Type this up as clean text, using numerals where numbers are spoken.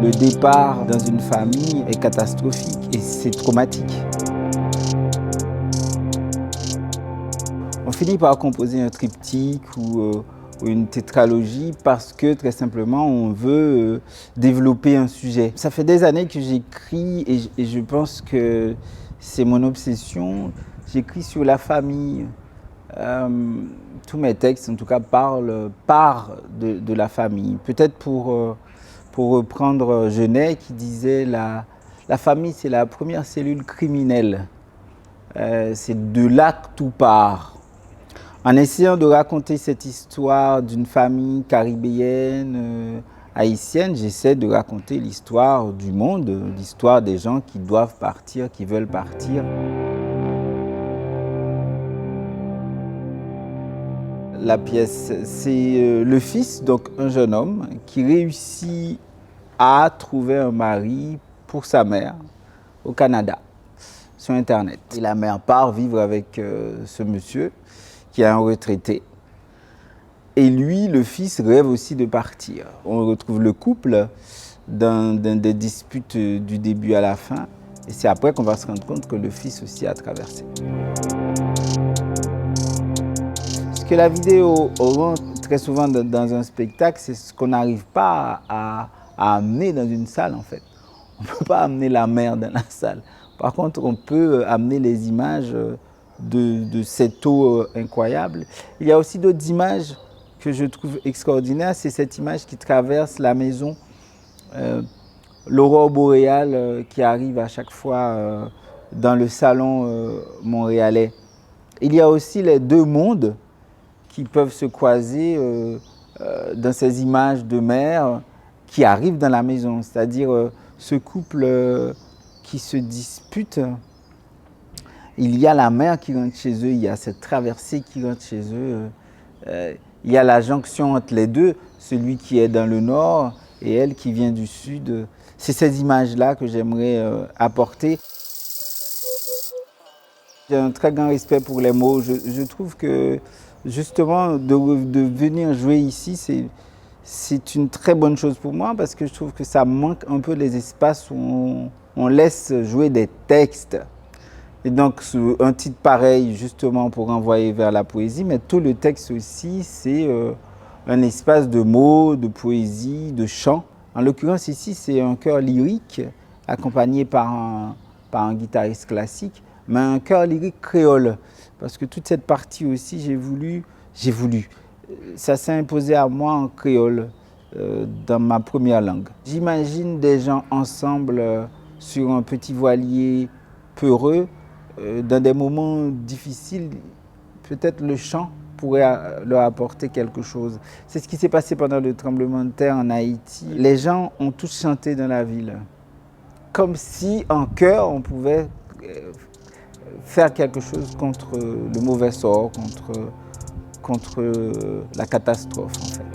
Le départ dans une famille est catastrophique et c'est traumatique. On finit par composer un triptyque ou une tétralogie parce que très simplement on veut développer un sujet. Ça fait des années que j'écris et je pense que c'est mon obsession. J'écris sur la famille. Tous mes textes en tout cas partent de la famille. Peut-être pour reprendre Genet qui disait la famille c'est la première cellule criminelle. C'est de là que tout part. En essayant de raconter cette histoire d'une famille caribéenne, haïtienne, j'essaie de raconter l'histoire du monde, l'histoire des gens qui doivent partir, qui veulent partir. La pièce, c'est le fils, donc un jeune homme, qui réussit à trouver un mari pour sa mère au Canada, sur Internet. Et la mère part vivre avec ce monsieur qui est un retraité. Et lui, le fils, rêve aussi de partir. On retrouve le couple dans des disputes du début à la fin. Et c'est après qu'on va se rendre compte que le fils aussi a traversé. Ce que la vidéo rend très souvent dans un spectacle, c'est ce qu'on n'arrive pas à amener dans une salle en fait. On ne peut pas amener la mer dans la salle. Par contre, on peut amener les images de cette eau incroyable. Il y a aussi d'autres images que je trouve extraordinaires. C'est cette image qui traverse la maison, l'aurore boréale qui arrive à chaque fois dans le salon montréalais. Il y a aussi les deux mondes qui peuvent se croiser dans ces images de mer qui arrivent dans la maison. C'est-à-dire ce couple qui se dispute, il y a la mer qui rentre chez eux, il y a cette traversée qui rentre chez eux, il y a la jonction entre les deux, celui qui est dans le nord et elle qui vient du sud. C'est ces images-là que j'aimerais apporter. J'ai un très grand respect pour les mots. Je trouve que justement de venir jouer ici, c'est une très bonne chose pour moi parce que je trouve que ça manque un peu les espaces où on laisse jouer des textes. Et donc un titre pareil justement pour renvoyer vers la poésie, mais tout le texte aussi c'est un espace de mots, de poésie, de chant. En l'occurrence ici c'est un chœur lyrique accompagné par un guitariste classique, mais un chœur lyrique créole. Parce que toute cette partie aussi j'ai voulu, ça s'est imposé à moi en créole, dans ma première langue. J'imagine des gens ensemble sur un petit voilier peureux, dans des moments difficiles, peut-être le chant pourrait leur apporter quelque chose. C'est ce qui s'est passé pendant le tremblement de terre en Haïti. Les gens ont tous chanté dans la ville, comme si en chœur on pouvait faire quelque chose contre le mauvais sort, contre la catastrophe en fait.